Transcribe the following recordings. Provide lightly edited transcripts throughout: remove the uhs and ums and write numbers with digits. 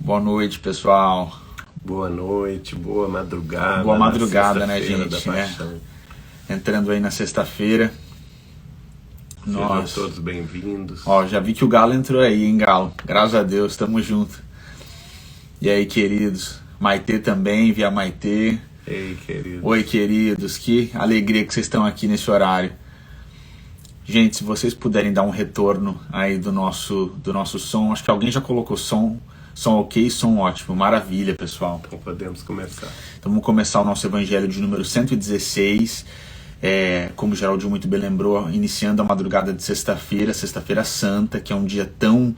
Boa noite, pessoal. Boa noite, boa madrugada. Boa madrugada, né, gente? Da Paixão. Entrando aí na sexta-feira. Sejam todos bem-vindos. Ó, já vi que o Galo entrou aí, hein, Galo? Graças a Deus, tamo junto. E aí, queridos? Maitê também, via Maitê. Ei, queridos. Oi, queridos. Que alegria que vocês estão aqui nesse horário. Gente, se vocês puderem dar um retorno aí do nosso som, acho que alguém já colocou som ok, som ótimo, maravilha, pessoal. Então podemos começar. Então vamos começar o nosso evangelho de número 116, como o Geraldinho muito bem lembrou, iniciando a madrugada de sexta-feira, Sexta-feira Santa, que é um dia tão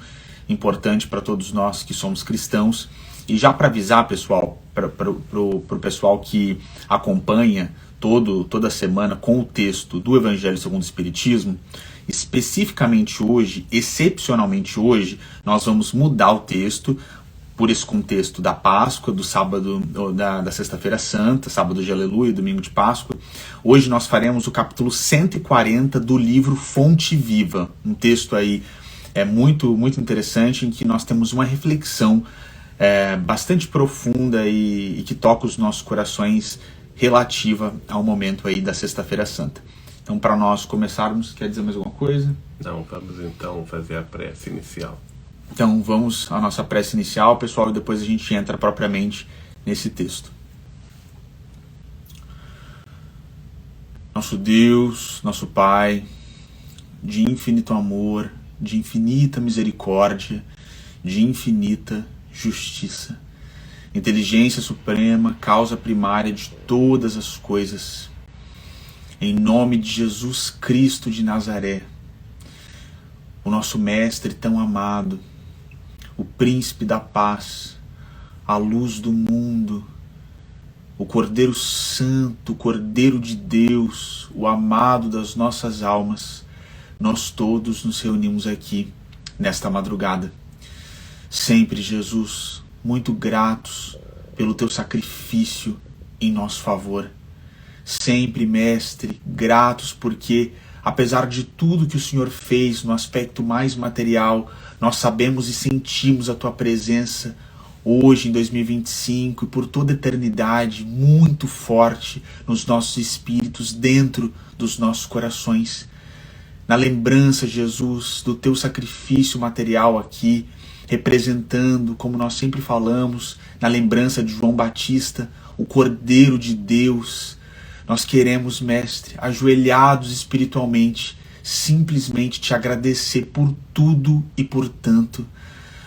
importante para todos nós que somos cristãos. E já para avisar, pessoal, para o pessoal que acompanha toda semana com o texto do Evangelho segundo o Espiritismo, especificamente hoje, excepcionalmente hoje, nós vamos mudar o texto por esse contexto da Páscoa, do sábado, da Sexta-feira Santa, sábado de Aleluia, domingo de Páscoa. Hoje nós faremos o capítulo 140 do livro Fonte Viva, um texto aí muito, muito interessante, em que nós temos uma reflexão bastante profunda e que toca os nossos corações relativa ao momento aí da Sexta-feira Santa. Então, para nós começarmos, quer dizer mais alguma coisa? Não, vamos então fazer a prece inicial. Então, vamos à nossa prece inicial, pessoal, e depois a gente entra propriamente nesse texto. Nosso Deus, nosso Pai, de infinito amor, de infinita misericórdia, de infinita justiça, inteligência suprema, causa primária de todas as coisas, em nome de Jesus Cristo de Nazaré, o nosso Mestre tão amado, o Príncipe da Paz, a luz do mundo, o Cordeiro Santo, o Cordeiro de Deus, o amado das nossas almas, nós todos nos reunimos aqui nesta madrugada. Sempre, Jesus, muito gratos pelo teu sacrifício em nosso favor. Sempre, Mestre, gratos porque, apesar de tudo que o Senhor fez no aspecto mais material, nós sabemos e sentimos a tua presença hoje em 2025 e por toda a eternidade muito forte nos nossos espíritos, dentro dos nossos corações. Na lembrança, Jesus, do teu sacrifício material aqui, representando, como nós sempre falamos, na lembrança de João Batista, o Cordeiro de Deus. Nós queremos, Mestre, ajoelhados espiritualmente, simplesmente te agradecer por tudo e por tanto.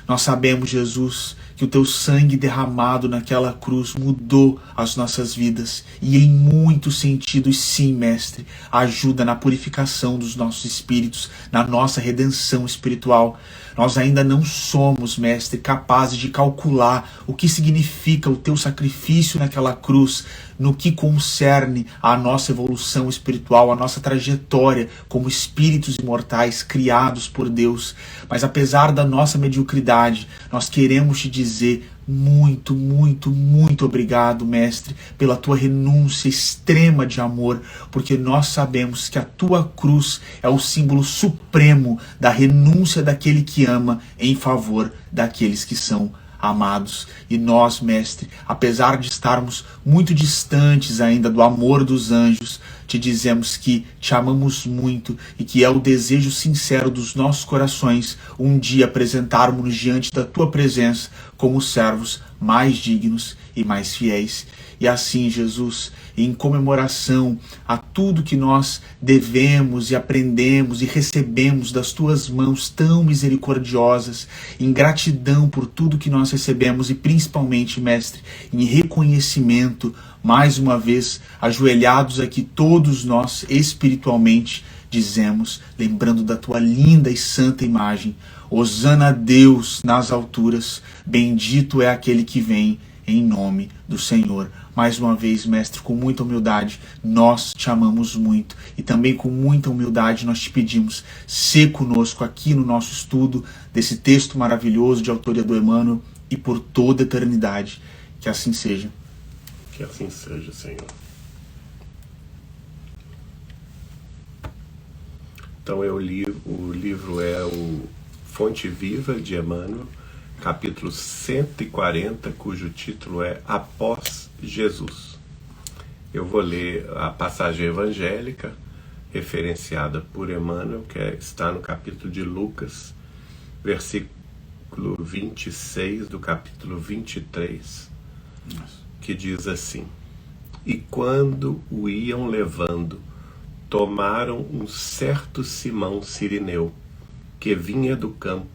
Nós sabemos, Jesus, que o teu sangue derramado naquela cruz mudou as nossas vidas e em muitos sentidos, sim, Mestre, ajuda na purificação dos nossos espíritos, na nossa redenção espiritual. Nós ainda não somos, Mestre, capazes de calcular o que significa o teu sacrifício naquela cruz, no que concerne à nossa evolução espiritual, à nossa trajetória como espíritos imortais criados por Deus. Mas apesar da nossa mediocridade, nós queremos te dizer muito, muito, muito obrigado, Mestre, pela tua renúncia extrema de amor, porque nós sabemos que a tua cruz é o símbolo supremo da renúncia daquele que ama em favor daqueles que são amados. E nós, Mestre, apesar de estarmos muito distantes ainda do amor dos anjos, te dizemos que te amamos muito e que é o desejo sincero dos nossos corações um dia apresentarmos-nos diante da tua presença como servos mais dignos e mais fiéis. E assim, Jesus, em comemoração a tudo que nós devemos e aprendemos e recebemos das tuas mãos tão misericordiosas, em gratidão por tudo que nós recebemos e principalmente, Mestre, em reconhecimento, mais uma vez, ajoelhados aqui todos nós espiritualmente, dizemos, lembrando da tua linda e santa imagem: Hosana a Deus nas alturas, bendito é aquele que vem em nome do Senhor. Mais uma vez, Mestre, com muita humildade, nós te amamos muito e também com muita humildade nós te pedimos, sê conosco aqui no nosso estudo desse texto maravilhoso de autoria do Emmanuel e por toda a eternidade. Que assim seja. Que assim seja, Senhor. Então o livro é o Fonte Viva de Emmanuel, capítulo 140, cujo título é Após Jesus. Eu vou ler a passagem evangélica referenciada por Emmanuel, que está no capítulo de Lucas, versículo 26 do capítulo 23, que diz assim: E quando o iam levando, tomaram um certo Simão Cirineu, que vinha do campo,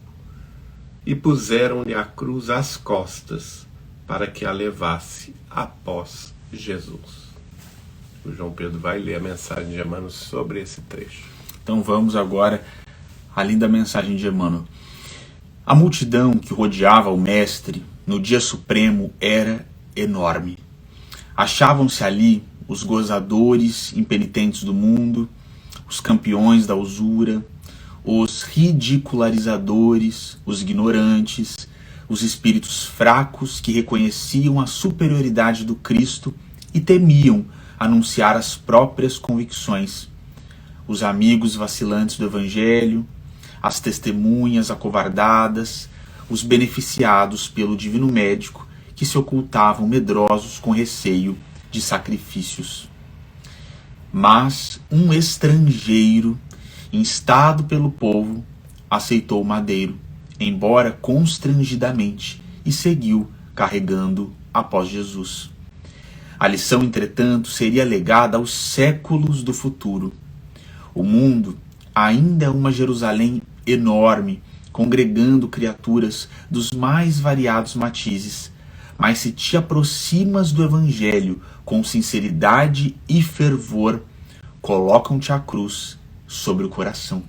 e puseram-lhe a cruz às costas, para que a levasse após Jesus. O João Pedro vai ler a mensagem de Emmanuel sobre esse trecho. Então vamos agora à linda mensagem de Emmanuel. A multidão que rodeava o Mestre no dia supremo era enorme. Achavam-se ali os gozadores impenitentes do mundo, os campeões da usura, os ridicularizadores, os ignorantes, os espíritos fracos que reconheciam a superioridade do Cristo e temiam anunciar as próprias convicções, os amigos vacilantes do Evangelho, as testemunhas acovardadas, os beneficiados pelo divino médico que se ocultavam medrosos com receio de sacrifícios. Mas um estrangeiro, instado pelo povo, aceitou o madeiro, embora constrangidamente, e seguiu carregando após Jesus. A lição, entretanto, seria legada aos séculos do futuro. O mundo ainda é uma Jerusalém enorme, congregando criaturas dos mais variados matizes, mas se te aproximas do Evangelho com sinceridade e fervor, colocam-te a cruz sobre o coração.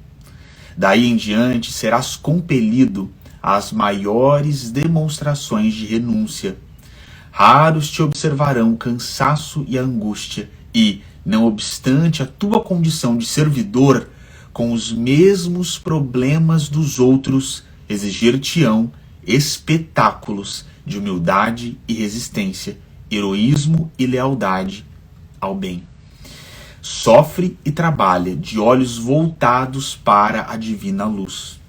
Daí em diante serás compelido às maiores demonstrações de renúncia. Raros te observarão o cansaço e a angústia, e, não obstante a tua condição de servidor, com os mesmos problemas dos outros, exigir-te-ão espetáculos de humildade e resistência, heroísmo e lealdade ao bem. Sofre e trabalha de olhos voltados para a divina luz.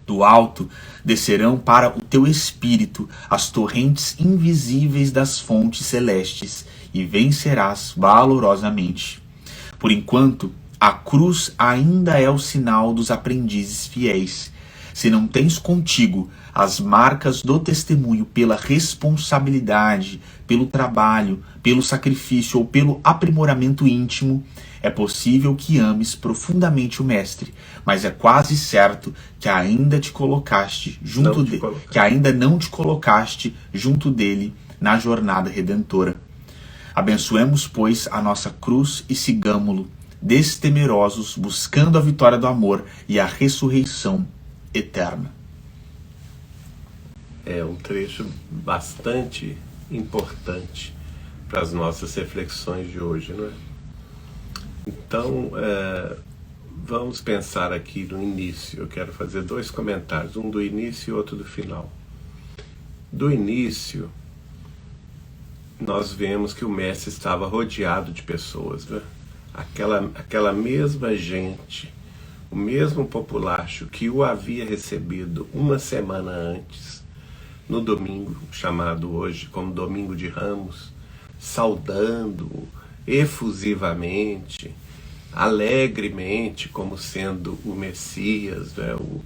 Do alto descerão para o teu espírito as torrentes invisíveis das fontes celestes, e vencerás valorosamente. Por enquanto, a cruz ainda é o sinal dos aprendizes fiéis. Se não tens contigo as marcas do testemunho pela responsabilidade, pelo trabalho, pelo sacrifício ou pelo aprimoramento íntimo, é possível que ames profundamente o Mestre, mas é quase certo que ainda não te colocaste junto dele na jornada redentora. Abençoemos, pois, a nossa cruz e sigamo-lo, destemerosos, buscando a vitória do amor e a ressurreição eterna. É um trecho bastante importante para as nossas reflexões de hoje, não é? Então, vamos pensar aqui no início. Eu quero fazer dois comentários, um do início e outro do final. Do início, nós vemos que o Mestre estava rodeado de pessoas, né? Aquela mesma gente, o mesmo populacho que o havia recebido uma semana antes, no domingo, chamado hoje como Domingo de Ramos, saudando-o efusivamente, alegremente, como sendo o Messias, né, o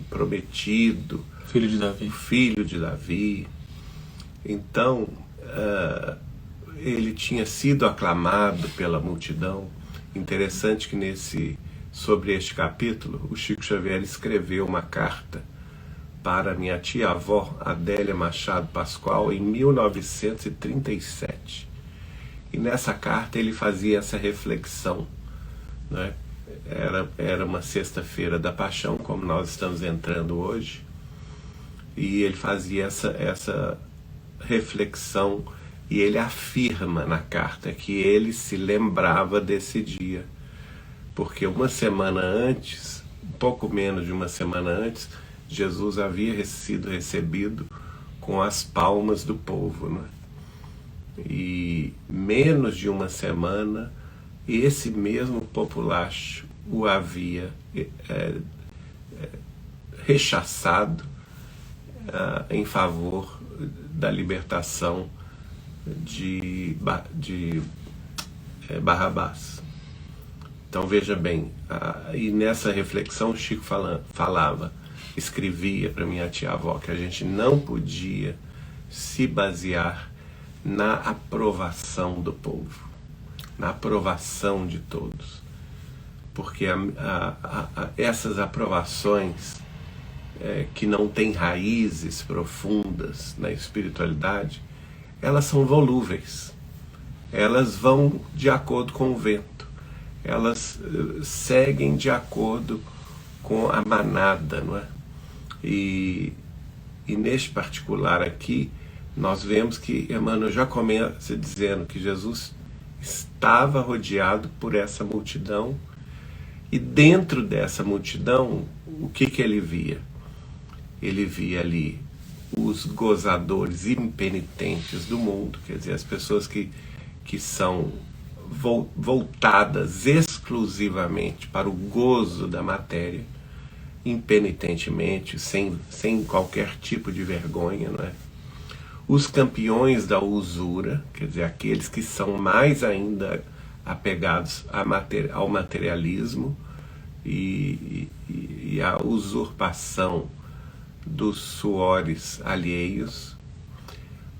prometido, Filho de Davi. o filho de Davi. Então, ele tinha sido aclamado pela multidão. Interessante que sobre este capítulo, o Chico Xavier escreveu uma carta para minha tia-avó, Adélia Machado Pascoal, em 1937. E nessa carta ele fazia essa reflexão, né? Era uma sexta-feira da Paixão, como nós estamos entrando hoje, e ele fazia essa reflexão, e ele afirma na carta que ele se lembrava desse dia, porque uma semana antes, um pouco menos de uma semana antes, Jesus havia sido recebido com as palmas do povo, né? E menos de uma semana, esse mesmo populacho o havia rechaçado, em favor da libertação de Barrabás. Então veja bem, e nessa reflexão Chico falava, escrevia para minha tia-avó que a gente não podia se basear na aprovação do povo, na aprovação de todos, porque essas aprovações que não têm raízes profundas na espiritualidade, elas são volúveis, elas vão de acordo com o vento, elas seguem de acordo com a manada, não é? E neste particular aqui, nós vemos que Emmanuel já começa dizendo que Jesus estava rodeado por essa multidão, e dentro dessa multidão, o que ele via? Ele via ali os gozadores impenitentes do mundo, quer dizer, as pessoas que são voltadas exclusivamente para o gozo da matéria, impenitentemente, sem qualquer tipo de vergonha, não é? Os campeões da usura, quer dizer, aqueles que são mais ainda apegados ao materialismo e à usurpação dos suores alheios.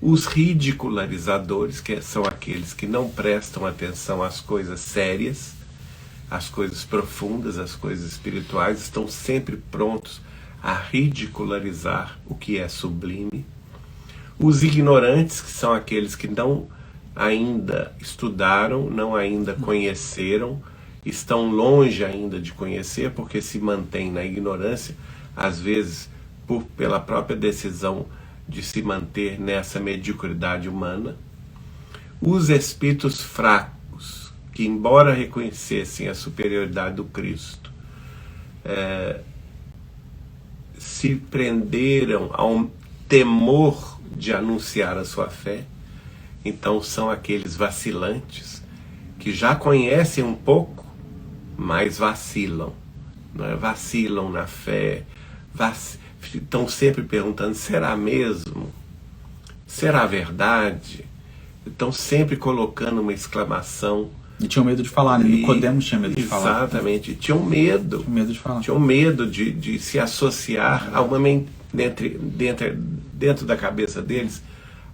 Os ridicularizadores, que são aqueles que não prestam atenção às coisas sérias, às coisas profundas, às coisas espirituais, estão sempre prontos a ridicularizar o que é sublime. Os ignorantes, que são aqueles que não ainda estudaram, não ainda conheceram, estão longe ainda de conhecer, porque se mantêm na ignorância, às vezes pela própria decisão de se manter nessa mediocridade humana. Os espíritos fracos, que embora reconhecessem a superioridade do Cristo, se prenderam a um temor de anunciar a sua fé. Então são aqueles vacilantes que já conhecem um pouco, mas vacilam, não é? Vacilam na fé, estão sempre perguntando, será mesmo? Será verdade? Estão sempre colocando uma exclamação. E tinham medo de falar, né? Nicodemos tinha medo de falar. Exatamente, tinham medo. Tinham medo de falar. Tinham medo de se associar a uma dentro da cabeça deles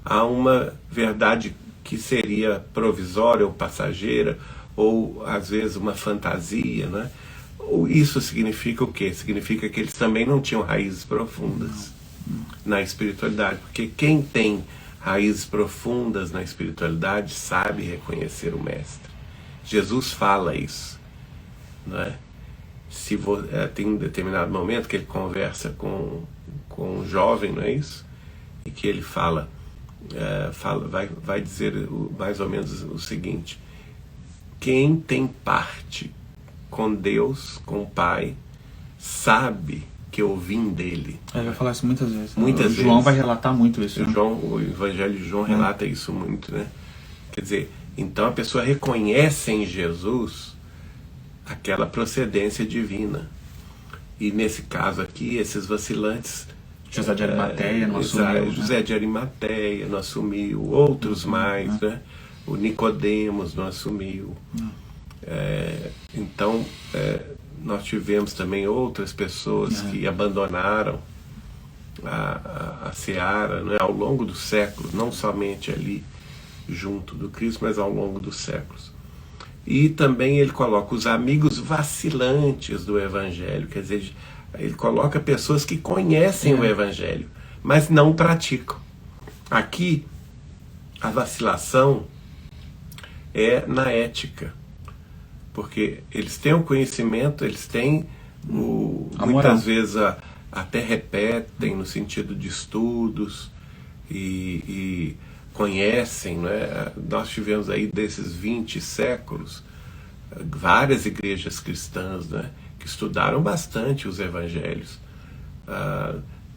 a uma verdade que seria provisória ou passageira, ou às vezes uma fantasia, né? Isso significa o quê? Significa que eles também não tinham raízes profundas na espiritualidade, porque quem tem raízes profundas na espiritualidade sabe reconhecer o Mestre. Jesus fala isso, não é? Tem um determinado momento que ele conversa com um jovem, não é isso? E que ele vai dizer mais ou menos o seguinte: quem tem parte com Deus, com o Pai, sabe que eu vim dele. Ele vai falar isso muitas vezes. Muitas vezes. João vai relatar muito isso. Né? O Evangelho de João relata isso muito, né? Quer dizer, então a pessoa reconhece em Jesus aquela procedência divina. E nesse caso aqui, esses vacilantes, José de Arimateia não assumiu. José de Arimateia não assumiu, outros mais, né? O Nicodemos não assumiu. Então, nós tivemos também outras pessoas que abandonaram a seara, né, ao longo dos séculos, não somente ali junto do Cristo, mas ao longo dos séculos. E também ele coloca os amigos vacilantes do Evangelho, quer dizer, ele coloca pessoas que conhecem o Evangelho, mas não praticam. Aqui, a vacilação é na ética, porque eles têm o conhecimento, eles têm muitas vezes até repetem no sentido de estudos e conhecem, né? Nós tivemos aí desses 20 séculos várias igrejas cristãs, né, que estudaram bastante os evangelhos,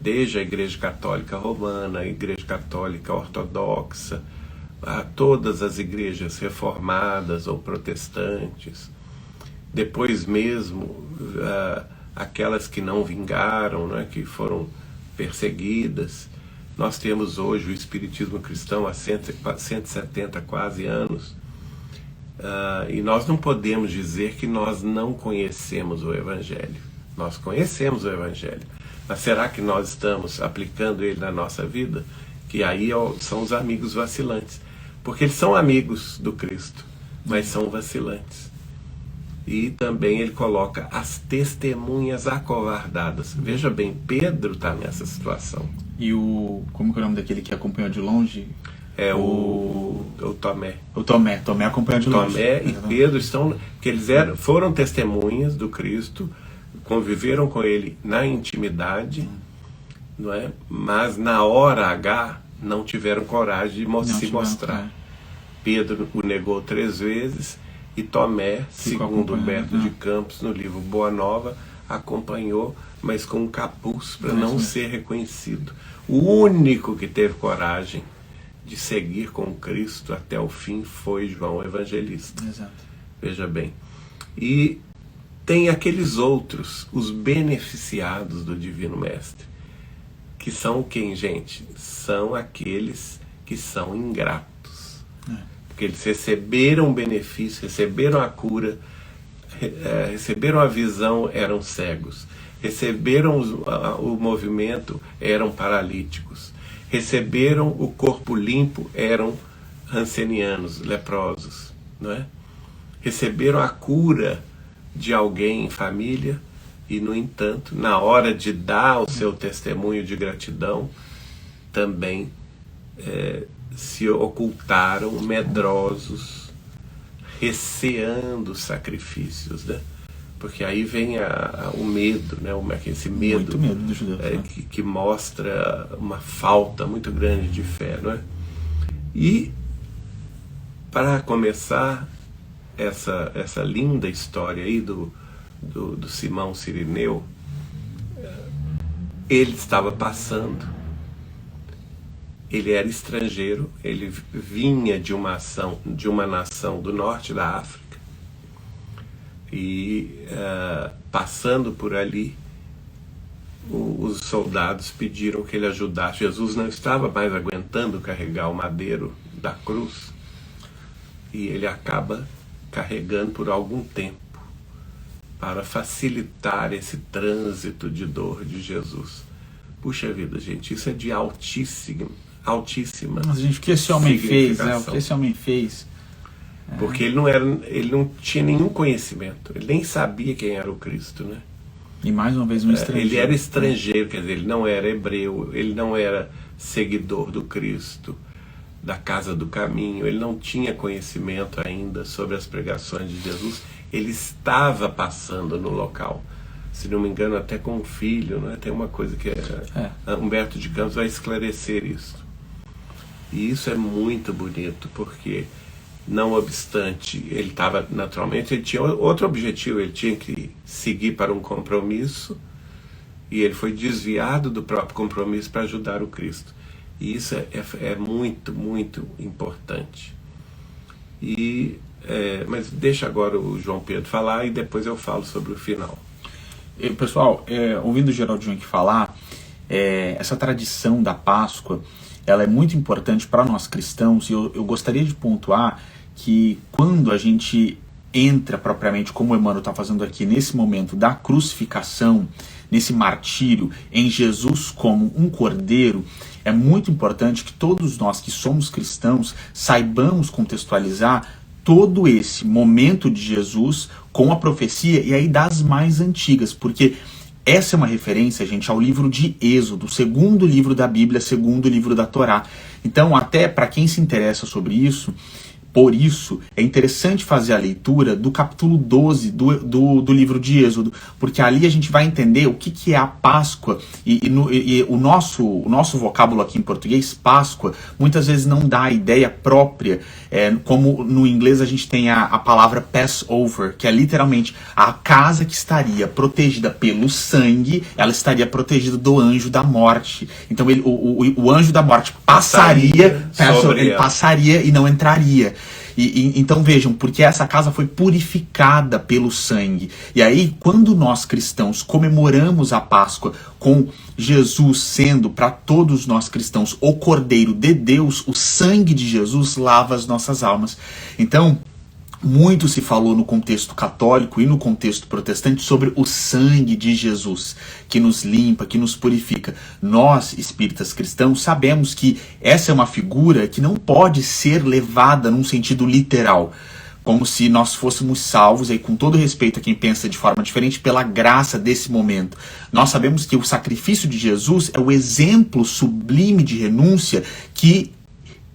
desde a Igreja Católica Romana, a Igreja Católica Ortodoxa, todas as igrejas reformadas ou protestantes, depois mesmo aquelas que não vingaram, né, que foram perseguidas. Nós temos hoje o Espiritismo cristão há 170 quase anos, e nós não podemos dizer que nós não conhecemos o Evangelho. Nós conhecemos o Evangelho, mas será que nós estamos aplicando ele na nossa vida? Que aí são os amigos vacilantes, porque eles são amigos do Cristo, mas são vacilantes. E também ele coloca as testemunhas acovardadas. Veja bem, Pedro está nessa situação. E como que é o nome daquele que acompanhou de longe? É o Tomé. O Tomé acompanhou de longe. Tomé e Pedro estão, porque eles foram testemunhas do Cristo, conviveram com ele na intimidade, não é? Mas na hora H não tiveram coragem de se mostrar. Pedro o negou 3 vezes e Tomé, segundo Humberto de Campos, no livro Boa Nova, acompanhou, mas com um capuz para não ser reconhecido. O único que teve coragem de seguir com Cristo até o fim foi João Evangelista. Exato. Veja bem. E tem aqueles outros, os beneficiados do Divino Mestre, que são quem, gente? São aqueles que são ingratos. Porque eles receberam o benefício, receberam a cura, receberam a visão, eram cegos. Receberam o movimento, eram paralíticos. Receberam o corpo limpo, eram rancenianos, leprosos, não é? Receberam a cura de alguém em família e, no entanto, na hora de dar o seu testemunho de gratidão, também se ocultaram medrosos, receando sacrifícios, né? Porque aí vem o medo, né? Esse medo, muito medo do judeu, que mostra uma falta muito grande de fé, não é? E, para começar essa linda história aí do Simão Cirineu, ele estava passando, ele era estrangeiro, ele vinha de uma nação do norte da África, e passando por ali, os soldados pediram que ele ajudasse. Jesus não estava mais aguentando carregar o madeiro da cruz, e ele acaba carregando por algum tempo para facilitar esse trânsito de dor de Jesus. Puxa vida, gente, isso é de altíssima. Mas, gente, o que esse homem fez, o que esse homem fez? Porque ele não tinha nenhum conhecimento, ele nem sabia quem era o Cristo, né? E mais uma vez um estrangeiro. Ele era estrangeiro, quer dizer, ele não era hebreu, ele não era seguidor do Cristo, da Casa do Caminho, ele não tinha conhecimento ainda sobre as pregações de Jesus, ele estava passando no local. Se não me engano, até com um filho, né? Tem uma coisa que Humberto de Campos vai esclarecer isso. E isso é muito bonito, porque, não obstante, ele estava, naturalmente, ele tinha outro objetivo, ele tinha que seguir para um compromisso, e ele foi desviado do próprio compromisso para ajudar o Cristo. E isso é muito, muito importante. Mas deixa agora o João Pedro falar, e depois eu falo sobre o final. Pessoal, ouvindo o Geraldinho aqui falar, essa tradição da Páscoa, ela é muito importante para nós cristãos, e eu gostaria de pontuar que quando a gente entra propriamente, como o Emmanuel está fazendo aqui, nesse momento da crucificação, nesse martírio, em Jesus como um cordeiro, é muito importante que todos nós que somos cristãos saibamos contextualizar todo esse momento de Jesus com a profecia, e aí das mais antigas, porque essa é uma referência, gente, ao livro de Êxodo, segundo livro da Bíblia, segundo livro da Torá. Então, até para quem se interessa sobre isso, por isso, é interessante fazer a leitura do capítulo 12 do livro de Êxodo, porque ali a gente vai entender o que é a Páscoa, e o nosso vocábulo aqui em português, Páscoa, muitas vezes não dá a ideia própria, como no inglês a gente tem a palavra Passover, que é literalmente a casa que estaria protegida pelo sangue, ela estaria protegida do anjo da morte. Então o anjo da morte passaria e não entraria. Então vejam, porque essa casa foi purificada pelo sangue. E aí, quando nós cristãos comemoramos a Páscoa com Jesus sendo para todos nós cristãos o Cordeiro de Deus, o sangue de Jesus lava as nossas almas. Então, muito se falou no contexto católico e no contexto protestante sobre o sangue de Jesus, que nos limpa, que nos purifica. Nós, espíritas cristãos, sabemos que essa é uma figura que não pode ser levada num sentido literal, como se nós fôssemos salvos, aí com todo respeito a quem pensa de forma diferente, pela graça desse momento. Nós sabemos que o sacrifício de Jesus é o exemplo sublime de renúncia que,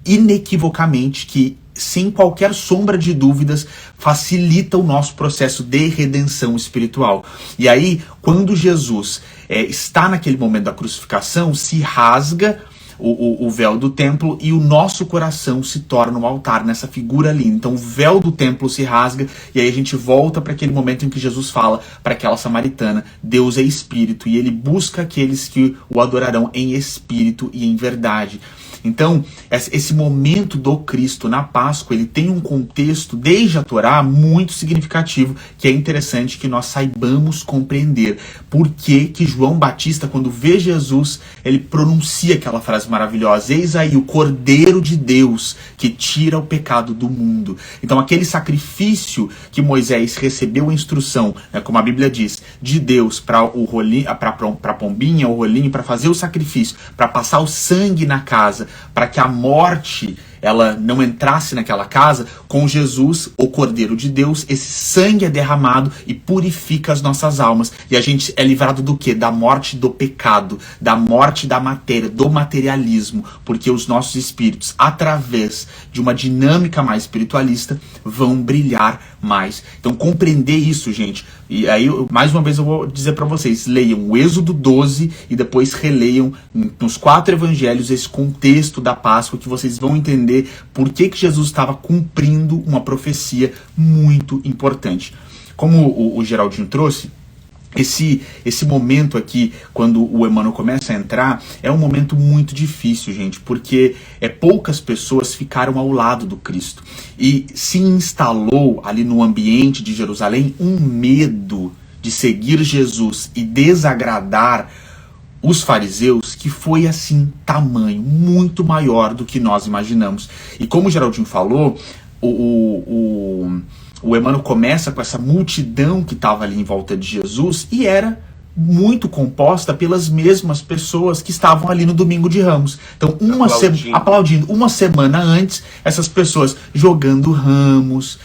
inequivocamente, que sem qualquer sombra de dúvidas, facilita o nosso processo de redenção espiritual. E aí, quando Jesus está naquele momento da crucificação, se rasga o véu do templo e o nosso coração se torna um altar nessa figura ali. Então o véu do templo se rasga e aí a gente volta para aquele momento em que Jesus fala para aquela samaritana: Deus é espírito e ele busca aqueles que o adorarão em espírito e em verdade. Então, esse momento do Cristo na Páscoa, ele tem um contexto, desde a Torá, muito significativo, que é interessante que nós saibamos compreender. Por que João Batista, quando vê Jesus, ele pronuncia aquela frase maravilhosa: eis aí o Cordeiro de Deus que tira o pecado do mundo. Então, aquele sacrifício que Moisés recebeu a instrução, como a Bíblia diz, de Deus para a pombinha, o rolinho, para fazer o sacrifício, para passar o sangue na casa, para que a morte ela não entrasse naquela casa, com Jesus, o Cordeiro de Deus, esse sangue é derramado e purifica as nossas almas. E a gente é livrado do quê? Da morte do pecado, da morte da matéria, do materialismo, porque os nossos espíritos, através de uma dinâmica mais espiritualista, vão brilhar mais. Então compreender isso, gente. E aí, mais uma vez eu vou dizer para vocês, leiam o Êxodo 12 e depois releiam nos 4 evangelhos esse contexto da Páscoa, que vocês vão entender por que Jesus estava cumprindo uma profecia muito importante. Como o Geraldinho trouxe, esse momento aqui, quando o Emmanuel começa a entrar, é um momento muito difícil, gente, porque poucas pessoas ficaram ao lado do Cristo. E se instalou ali no ambiente de Jerusalém um medo de seguir Jesus e desagradar os fariseus, que foi assim, tamanho, muito maior do que nós imaginamos. E como o Geraldinho falou, o Emmanuel começa com essa multidão que estava ali em volta de Jesus e era muito composta pelas mesmas pessoas que estavam ali no Domingo de Ramos. Então, aplaudindo. Uma semana antes, essas pessoas jogando ramos,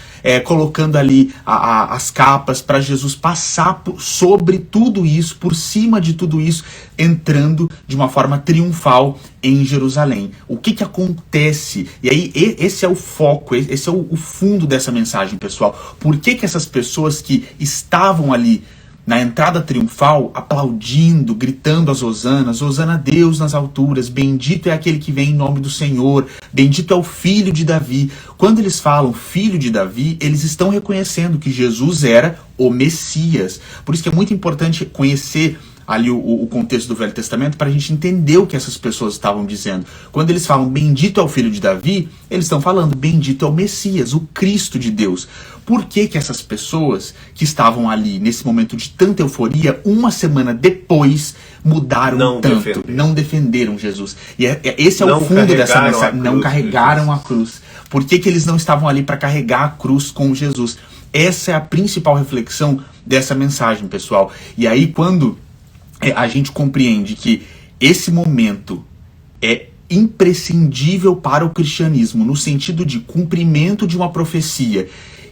colocando ali as capas para Jesus passar sobre tudo isso, por cima de tudo isso, entrando de uma forma triunfal em Jerusalém. O que acontece? E aí, esse é o foco, esse é o fundo dessa mensagem, pessoal. Por que essas pessoas que estavam ali na entrada triunfal, aplaudindo, gritando as hosanas: Hosana a Deus nas alturas, bendito é aquele que vem em nome do Senhor, bendito é o Filho de Davi. Quando eles falam Filho de Davi, eles estão reconhecendo que Jesus era o Messias. Por isso que é muito importante conhecer ali o contexto do Velho Testamento para a gente entender o que essas pessoas estavam dizendo. Quando eles falam bendito é o Filho de Davi, eles estão falando bendito é o Messias, o Cristo de Deus. Por que essas pessoas que estavam ali nesse momento de tanta euforia, uma semana depois mudaram não defenderam Jesus? E esse é o fundo dessa mensagem. Não carregaram a cruz. Por que eles não estavam ali para carregar a cruz com Jesus? Essa é a principal reflexão dessa mensagem, pessoal. E aí, quando a gente compreende que esse momento é imprescindível para o cristianismo, no sentido de cumprimento de uma profecia,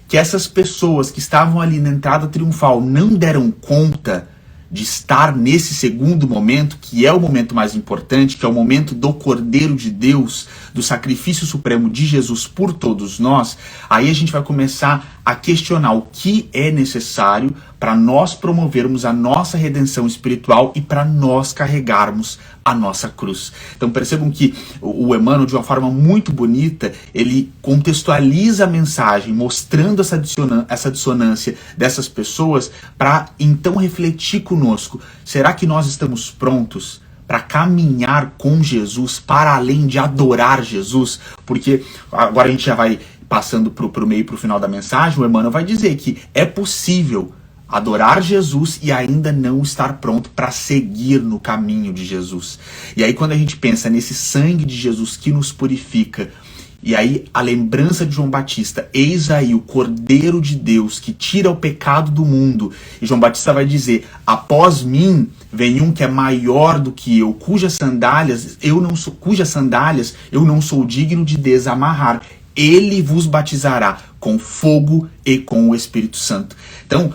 que essas pessoas que estavam ali na entrada triunfal não deram conta de estar nesse segundo momento, que é o momento mais importante, que é o momento do Cordeiro de Deus, do sacrifício supremo de Jesus por todos nós, aí a gente vai começar a questionar o que é necessário para nós promovermos a nossa redenção espiritual e para nós carregarmos a nossa cruz. Então percebam que o Emmanuel, de uma forma muito bonita, ele contextualiza a mensagem, mostrando essa dissonância dessas pessoas, para então refletir conosco: será que nós estamos prontos para caminhar com Jesus, para além de adorar Jesus? Porque agora a gente já vai passando pro meio e pro final da mensagem, o Emmanuel vai dizer que é possível adorar Jesus e ainda não estar pronto para seguir no caminho de Jesus. E aí quando a gente pensa nesse sangue de Jesus que nos purifica, e aí a lembrança de João Batista, eis aí o Cordeiro de Deus que tira o pecado do mundo, e João Batista vai dizer, após mim vem um que é maior do que eu, cujas sandálias eu não sou digno de desamarrar. Ele vos batizará com fogo e com o Espírito Santo. Então,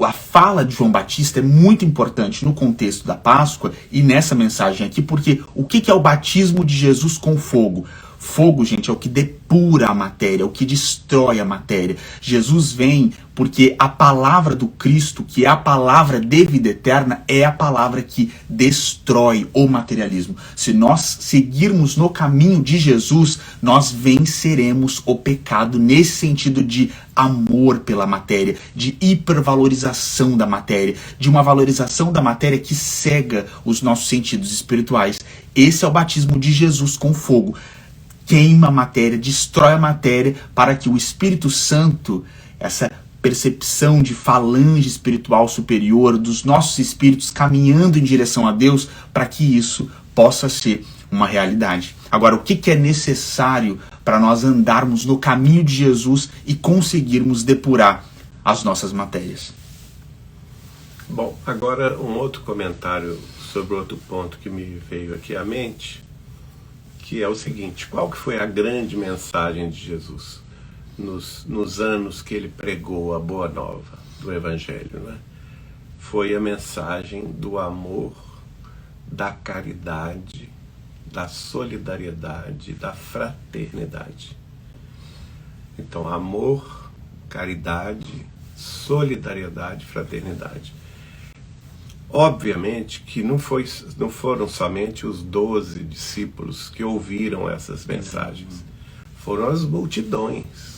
a fala de João Batista é muito importante no contexto da Páscoa e nessa mensagem aqui, porque o que é o batismo de Jesus com fogo? Fogo, gente, é o que depura a matéria, é o que destrói a matéria. Jesus vem porque a palavra do Cristo, que é a palavra de vida eterna, é a palavra que destrói o materialismo. Se nós seguirmos no caminho de Jesus, nós venceremos o pecado nesse sentido de amor pela matéria, de hipervalorização da matéria, de uma valorização da matéria que cega os nossos sentidos espirituais. Esse é o batismo de Jesus com fogo. Queima a matéria, destrói a matéria, para que o Espírito Santo, essa percepção de falange espiritual superior, dos nossos espíritos caminhando em direção a Deus, para que isso possa ser uma realidade. Agora, o que é necessário para nós andarmos no caminho de Jesus e conseguirmos depurar as nossas matérias? Bom, agora um outro comentário sobre outro ponto que me veio aqui à mente, que é o seguinte: qual que foi a grande mensagem de Jesus nos anos que ele pregou a boa nova do Evangelho, né? Foi a mensagem do amor, da caridade, da solidariedade, da fraternidade. Então, amor, caridade, solidariedade, fraternidade. Obviamente que não foram somente os 12 discípulos que ouviram essas mensagens. Foram as multidões.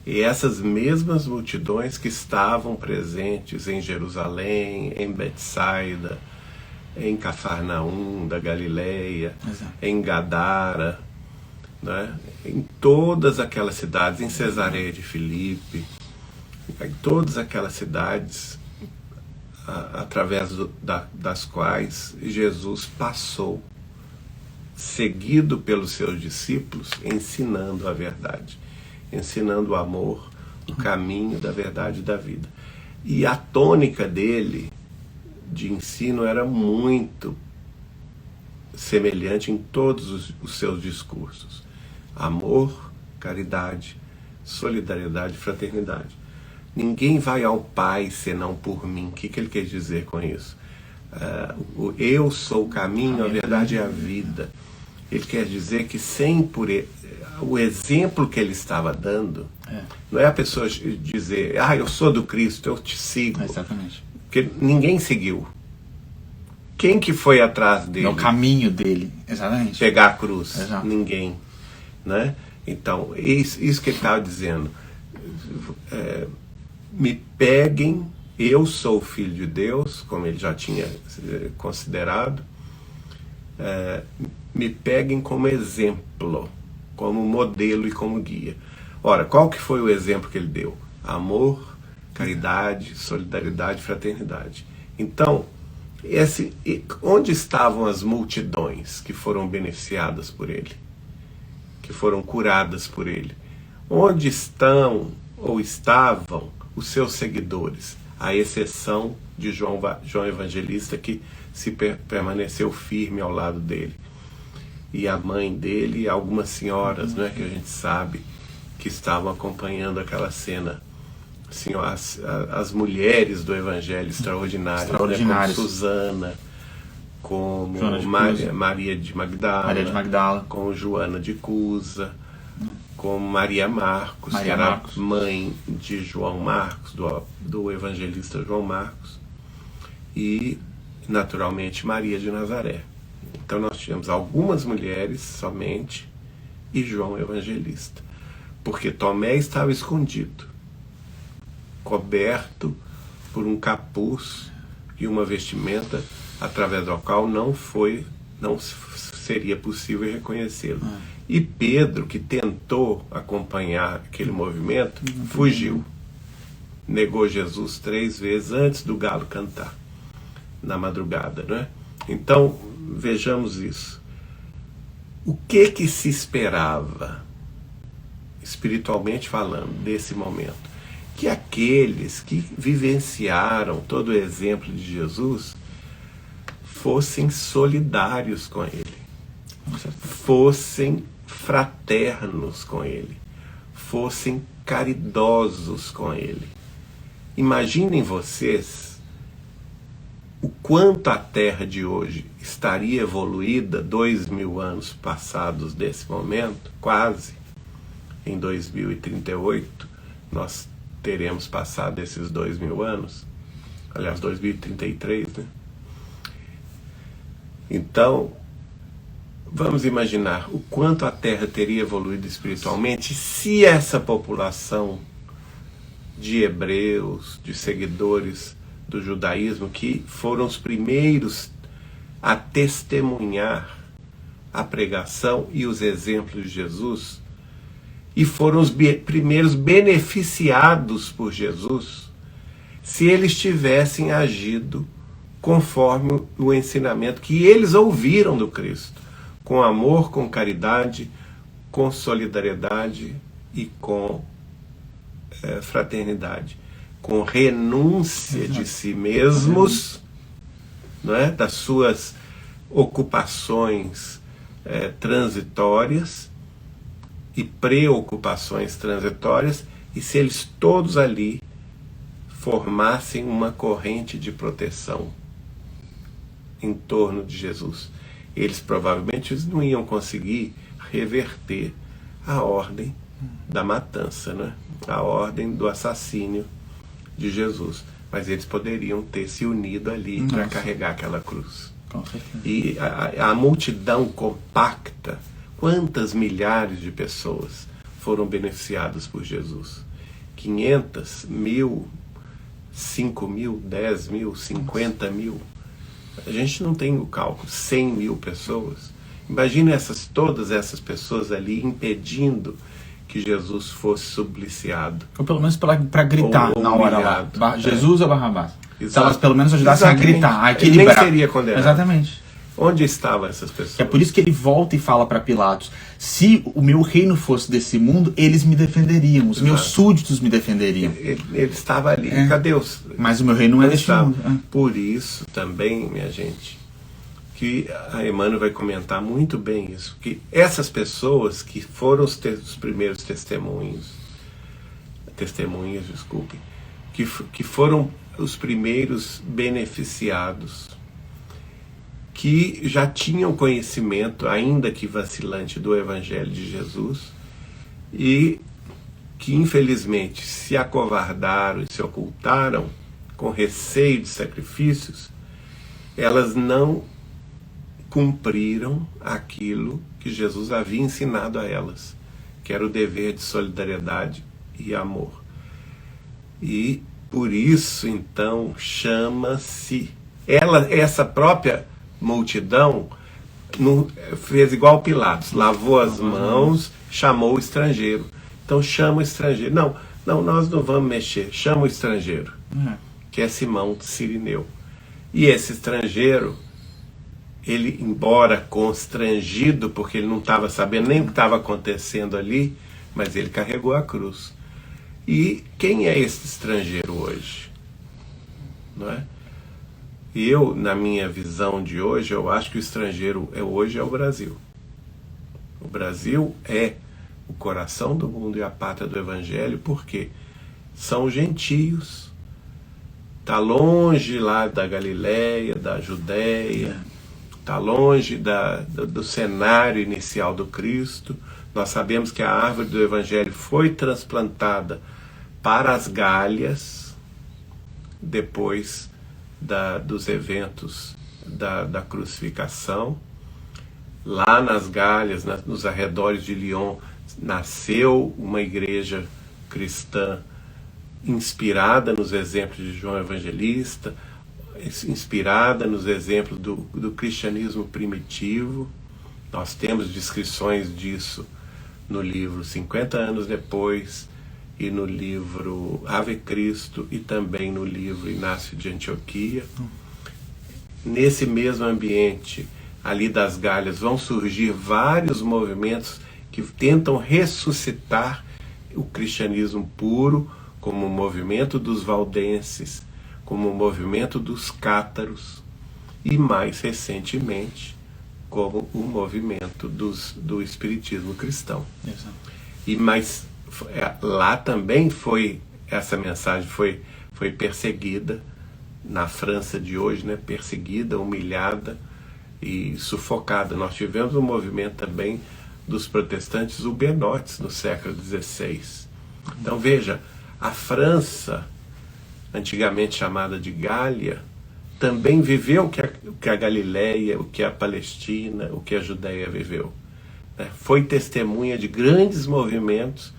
E essas mesmas multidões que estavam presentes em Jerusalém, em Betsaida, em Cafarnaum da Galileia, em Gadara, né? Em todas aquelas cidades, em Cesareia de Filipe, em todas aquelas cidades através das quais Jesus passou, seguido pelos seus discípulos, ensinando a verdade, ensinando o amor, o caminho da verdade e da vida. E a tônica dele de ensino era muito semelhante em todos os seus discursos: amor, caridade, solidariedade e fraternidade. Ninguém vai ao Pai senão por mim. O que ele quer dizer com isso? Eu sou o caminho, a verdade e a vida. Ele quer dizer que o exemplo que ele estava dando, não é a pessoa dizer, eu sou do Cristo, eu te sigo. Exatamente. Porque ninguém seguiu. Quem que foi atrás dele? É o caminho dele, exatamente. Pegar a cruz. Exato. Ninguém. Né? Então, isso que ele estava dizendo. Me peguem, eu sou o Filho de Deus, como ele já tinha considerado, me peguem como exemplo, como modelo e como guia. Ora, qual que foi o exemplo que ele deu? Amor, caridade, solidariedade, fraternidade. Então, onde estavam as multidões que foram beneficiadas por ele? Que foram curadas por ele? Onde estão ou estavam os seus seguidores, à exceção de João Evangelista, que permaneceu firme ao lado dele, e a mãe dele e algumas senhoras, né, que a gente sabe que estavam acompanhando aquela cena, assim, as mulheres do Evangelho extraordinárias. Né, como Susana, como Maria de Magdala, como Joana de Cusa, como Maria Marcos, que era mãe de João Marcos, do evangelista João Marcos, e, naturalmente, Maria de Nazaré. Então nós tivemos algumas mulheres somente e João Evangelista, porque Tomé estava escondido, coberto por um capuz e uma vestimenta através do qual não seria possível reconhecê-lo. E Pedro, que tentou acompanhar aquele movimento, fugiu. Negou Jesus 3 vezes antes do galo cantar, na madrugada, não é? Então, vejamos isso. O que se esperava, espiritualmente falando, desse momento? Que aqueles que vivenciaram todo o exemplo de Jesus fossem solidários com ele, fossem fraternos com ele, fossem caridosos com ele. Imaginem vocês o quanto a Terra de hoje estaria evoluída 2000 anos passados desse momento, quase. Em 2038 nós teremos passado esses 2000 anos, aliás 2033, né? Então, vamos imaginar o quanto a Terra teria evoluído espiritualmente se essa população de hebreus, de seguidores do judaísmo, que foram os primeiros a testemunhar a pregação e os exemplos de Jesus, e foram os primeiros beneficiados por Jesus, se eles tivessem agido conforme o ensinamento que eles ouviram do Cristo, com amor, com caridade, com solidariedade e com fraternidade, com renúncia de si mesmos, não é? Das suas ocupações transitórias e preocupações transitórias, e se eles todos ali formassem uma corrente de proteção em torno de Jesus, eles provavelmente não iam conseguir reverter a ordem da matança, né? A ordem do assassínio de Jesus, mas eles poderiam ter se unido ali para carregar aquela cruz. Com certeza. E a multidão compacta, quantas milhares de pessoas foram beneficiadas por Jesus? 500, 1000, 5.000, 10.000, 50.000. A gente não tem o cálculo. 100.000 pessoas. Imagina todas essas pessoas ali impedindo que Jesus fosse supliciado. Ou pelo menos para gritar ou na hora lá. Jesus ou Barrabás? Se elas pelo menos ajudassem a gritar, a equilibrar. Ele nem seria condenado. Exatamente. Onde estavam essas pessoas? É por isso que ele volta e fala para Pilatos: se o meu reino fosse desse mundo, eles me defenderiam, os meus súditos me defenderiam. Ele estava ali. Cadê os... Mas o meu reino não é deste mundo. Por isso também, minha gente, que a Emmanuel vai comentar muito bem isso, que essas pessoas que foram os primeiros testemunhas, desculpem, que foram os primeiros beneficiados, que já tinham conhecimento, ainda que vacilante, do Evangelho de Jesus, e que infelizmente se acovardaram e se ocultaram com receio de sacrifícios, elas não cumpriram aquilo que Jesus havia ensinado a elas, que era o dever de solidariedade e amor. E por isso, então, chama-se... essa própria multidão fez igual Pilatos, lavou as mãos, chamou o estrangeiro. Então chama o estrangeiro. Não, nós não vamos mexer, chama o estrangeiro, que é Simão Cirineu. E esse estrangeiro, ele, embora constrangido, porque ele não estava sabendo nem o que estava acontecendo ali, mas ele carregou a cruz. E quem é esse estrangeiro hoje? Não é? E eu, na minha visão de hoje, eu acho que o estrangeiro hoje é o Brasil. O Brasil é o coração do mundo e a pátria do Evangelho, porque são gentios, está longe lá da Galileia, da Judéia, está longe do cenário inicial do Cristo. Nós sabemos que a árvore do Evangelho foi transplantada para as Gálias, depois dos eventos da crucificação. Lá nas Gálias, nos arredores de Lyon, nasceu uma igreja cristã inspirada nos exemplos de João Evangelista, inspirada nos exemplos do cristianismo primitivo, Nós temos descrições disso no livro 50 anos depois, e no livro Ave Cristo, e também no livro Inácio de Antioquia. Nesse mesmo ambiente ali das Galhas vão surgir vários movimentos que tentam ressuscitar o cristianismo puro, como o movimento dos valdenses, como o movimento dos cátaros, e mais recentemente como o movimento do espiritismo cristão. Exato. Mas lá também essa mensagem foi perseguida, na França de hoje, né? Perseguida, humilhada e sufocada. Nós tivemos um movimento também dos protestantes huguenotes no século XVI. Então veja, a França, antigamente chamada de Gália, também viveu o que a Galileia, o que a Palestina, o que a Judéia viveu. Foi testemunha de grandes movimentos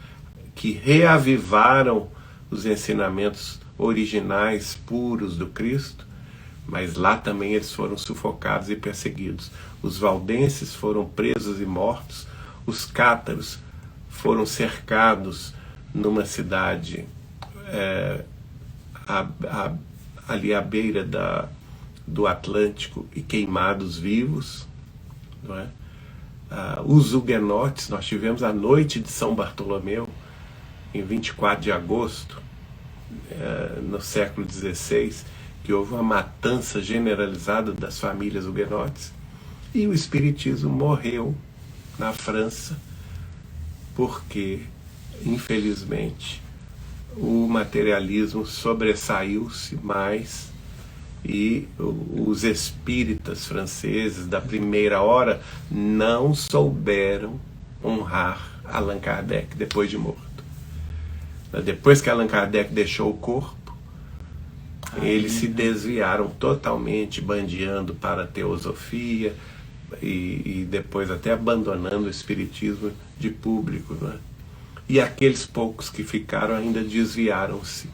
que reavivaram os ensinamentos originais, puros do Cristo, mas lá também eles foram sufocados e perseguidos. Os valdenses foram presos e mortos, os cátaros foram cercados numa cidade ali à beira do Atlântico e queimados vivos, não é? Os huguenotes, nós tivemos a noite de São Bartolomeu, em 24 de agosto, no século XVI, que houve uma matança generalizada das famílias huguenotes, e o espiritismo morreu na França, porque, infelizmente, o materialismo sobressaiu-se mais, e os espíritas franceses da primeira hora não souberam honrar Allan Kardec depois de morto. Depois que Allan Kardec deixou o corpo, eles se desviaram totalmente, bandeando para a teosofia e depois até abandonando o espiritismo de público, né? E aqueles poucos que ficaram ainda desviaram-se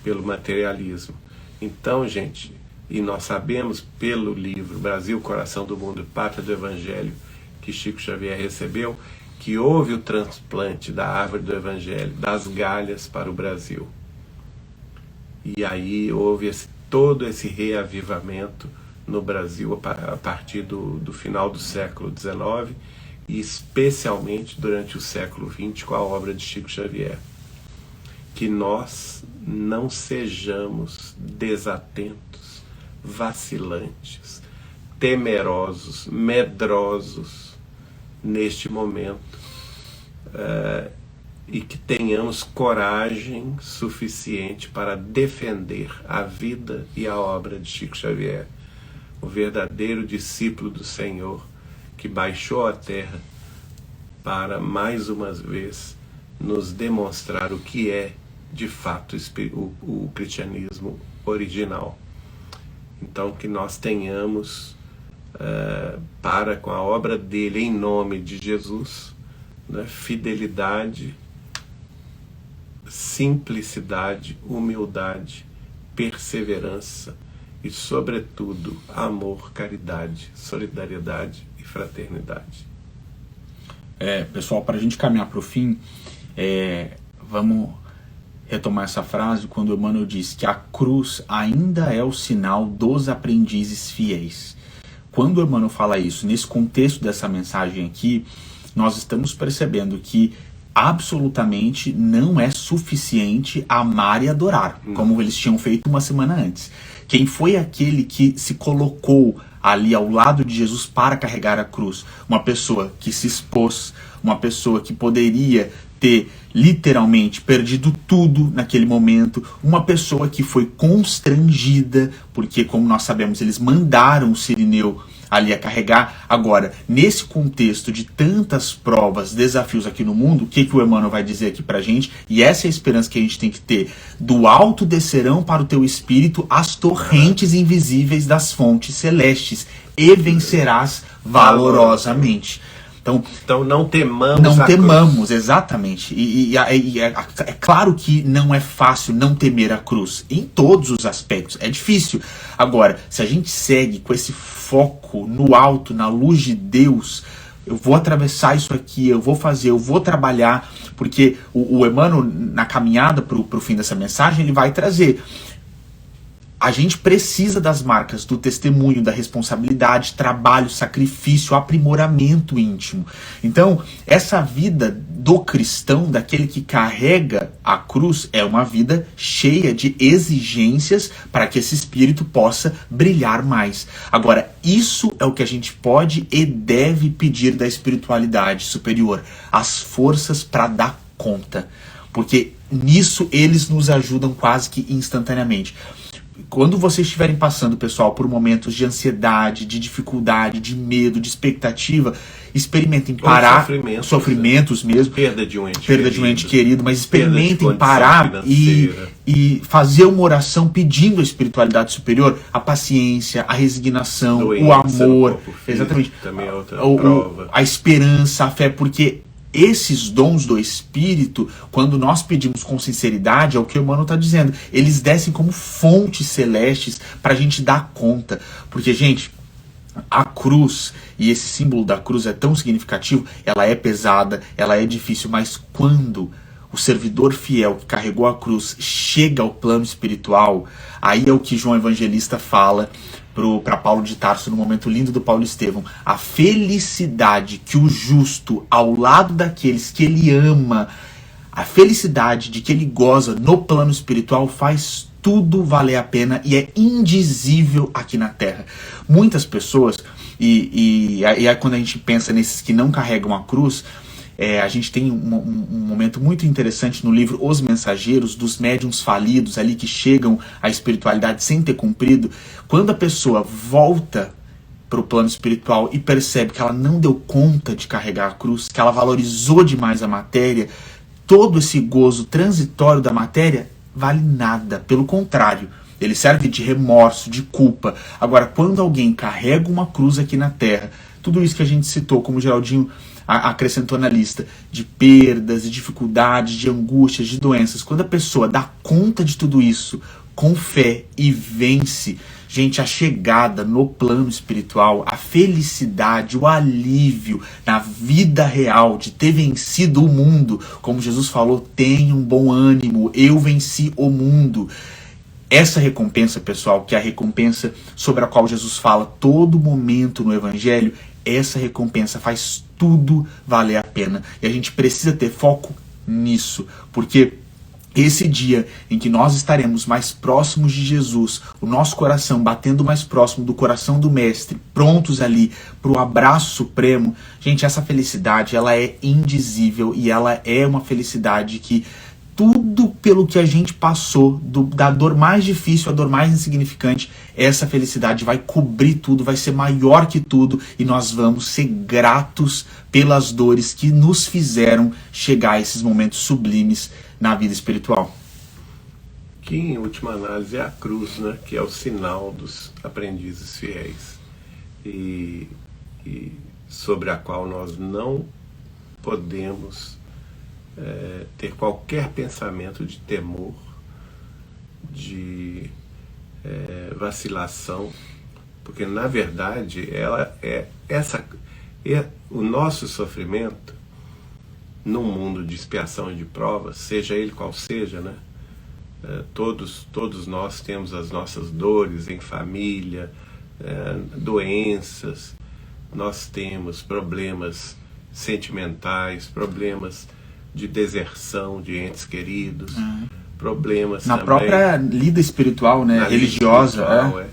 pelo materialismo. Então, gente, e nós sabemos pelo livro Brasil, Coração do Mundo, Pátria do Evangelho, que Chico Xavier recebeu, que houve o transplante da árvore do Evangelho, das Galhas para o Brasil. E aí houve todo esse reavivamento no Brasil a partir do final do século XIX, e especialmente durante o século XX com a obra de Chico Xavier. Que nós não sejamos desatentos, vacilantes, temerosos, medrosos neste momento, e que tenhamos coragem suficiente para defender a vida e a obra de Chico Xavier, o verdadeiro discípulo do Senhor, que baixou à terra para, mais uma vez, nos demonstrar o que é, de fato, o cristianismo original. Então, que nós tenhamos, para com a obra dele, em nome de Jesus, né, fidelidade, simplicidade, humildade, perseverança e, sobretudo, amor, caridade, solidariedade e fraternidade. Pessoal, para a gente caminhar para o fim, vamos retomar essa frase quando o Emmanuel diz que a cruz ainda é o sinal dos aprendizes fiéis. Quando o Emmanuel fala isso, nesse contexto dessa mensagem aqui, nós estamos percebendo que absolutamente não é suficiente amar e adorar, como eles tinham feito uma semana antes. Quem foi aquele que se colocou ali ao lado de Jesus para carregar a cruz? Uma pessoa que se expôs, uma pessoa que poderia ter literalmente perdido tudo naquele momento, uma pessoa que foi constrangida, porque, como nós sabemos, eles mandaram o Cirineu ali a carregar. Agora, nesse contexto de tantas provas, desafios aqui no mundo, o que o Emmanuel vai dizer aqui pra gente? E essa é a esperança que a gente tem que ter. Do alto descerão para o teu espírito as torrentes invisíveis das fontes celestes, e vencerás valorosamente. Então não temamos. Não temamos, exatamente. É claro que não é fácil não temer a cruz, em todos os aspectos, é difícil. Agora, se a gente segue com esse foco no alto, na luz de Deus, eu vou atravessar isso aqui, eu vou fazer, eu vou trabalhar, porque o Emmanuel, na caminhada para o fim dessa mensagem, ele vai trazer. A gente precisa das marcas do testemunho, da responsabilidade, trabalho, sacrifício, aprimoramento íntimo. Então, essa vida do cristão, daquele que carrega a cruz, é uma vida cheia de exigências para que esse espírito possa brilhar mais. Agora, isso é o que a gente pode e deve pedir da espiritualidade superior, as forças para dar conta, porque nisso eles nos ajudam quase que instantaneamente. Quando vocês estiverem passando, pessoal, por momentos de ansiedade, de dificuldade, de medo, de expectativa, experimentem parar, sofrimentos mesmo, perda de um ente querido, mas experimentem parar e fazer uma oração pedindo a espiritualidade superior, a paciência, a resignação, doença, o amor, exatamente, também é outra prova. A esperança, a fé, porque esses dons do Espírito, quando nós pedimos com sinceridade, é o que o Emmanuel está dizendo, eles descem como fontes celestes para a gente dar conta. Porque, gente, a cruz, e esse símbolo da cruz é tão significativo, ela é pesada, ela é difícil, mas quando o servidor fiel que carregou a cruz chega ao plano espiritual, aí é o que João Evangelista fala para Paulo de Tarso no momento lindo do Paulo Estevão, a felicidade que o justo ao lado daqueles que ele ama, a felicidade de que ele goza no plano espiritual faz tudo valer a pena e é indizível aqui na Terra. Muitas pessoas, e aí quando a gente pensa nesses que não carregam a cruz, a gente tem um momento muito interessante no livro Os Mensageiros, dos médiuns falidos ali que chegam à espiritualidade sem ter cumprido. Quando a pessoa volta para o plano espiritual e percebe que ela não deu conta de carregar a cruz, que ela valorizou demais a matéria, todo esse gozo transitório da matéria vale nada. Pelo contrário, ele serve de remorso, de culpa. Agora, quando alguém carrega uma cruz aqui na Terra, tudo isso que a gente citou, como o Geraldinho acrescentou na lista, de perdas, de dificuldades, de angústias, de doenças, quando a pessoa dá conta de tudo isso com fé e vence, gente, a chegada no plano espiritual, a felicidade, o alívio na vida real de ter vencido o mundo, como Jesus falou, tenham bom ânimo, eu venci o mundo. Essa recompensa, pessoal, que é a recompensa sobre a qual Jesus fala todo momento no Evangelho, essa recompensa faz tudo valer a pena. E a gente precisa ter foco nisso, porque esse dia em que nós estaremos mais próximos de Jesus, o nosso coração batendo mais próximo do coração do Mestre, prontos ali para o abraço supremo, gente, essa felicidade, ela é indizível e ela é uma felicidade que tudo pelo que a gente passou, da dor mais difícil à dor mais insignificante, essa felicidade vai cobrir tudo, vai ser maior que tudo e nós vamos ser gratos pelas dores que nos fizeram chegar a esses momentos sublimes na vida espiritual. Que em última análise é a cruz, né? Que é o sinal dos aprendizes fiéis e sobre a qual nós não podemos ter qualquer pensamento de temor, de vacilação, porque na verdade ela o nosso sofrimento no mundo de expiação e de prova, seja ele qual seja, né? Todos nós temos as nossas dores em família, doenças, nós temos problemas sentimentais, problemas de deserção de entes queridos, problemas na também, própria lida espiritual, né, religiosa, espiritual,